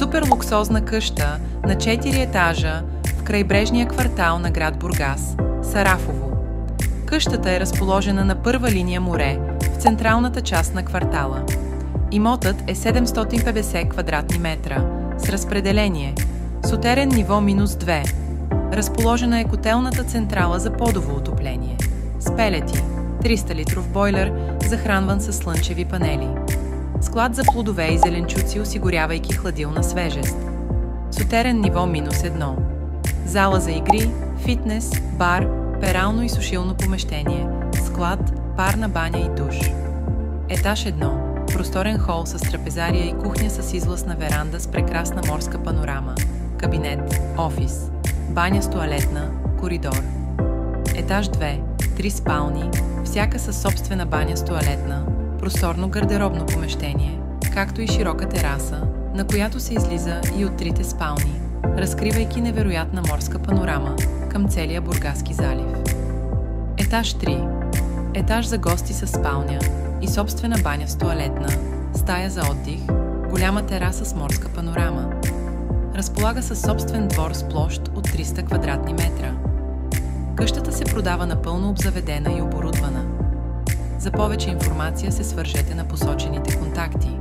Супер луксозна къща на 4 етажа в крайбрежния квартал на град Бургас, Сарафово. Къщата е разположена на първа линия море в централната част на квартала. Имотът е 750 квадратни метра с разпределение, сутерен ниво -2. Разположена е котелната централа за подово отопление, с пелети, 300 литров бойлер, захранван с слънчеви панели. Склад за плодове и зеленчуци, осигурявайки хладилна свежест. Сутерен ниво -1. Зала за игри, фитнес, бар, перално и сушилно помещение, склад, парна баня и душ. Етаж 1. Просторен хол с трапезария и кухня с излъзна веранда с прекрасна морска панорама. Кабинет, офис, баня с тоалетна, коридор. Етаж 2. 3 спални, всяка със собствена баня с тоалетна, просторно гардеробно помещение, както и широка тераса, на която се излиза и от 3 спални, разкривайки невероятна морска панорама към целия Бургаски залив. Етаж 3. Етаж за гости с спалня и собствена баня с тоалетна, стая за отдих, голяма тераса с морска панорама. Разполага със собствен двор с площ от 300 квадратни метра. Къщата се продава напълно обзаведена и оборудвана. За повече информация се свържете на посочените контакти.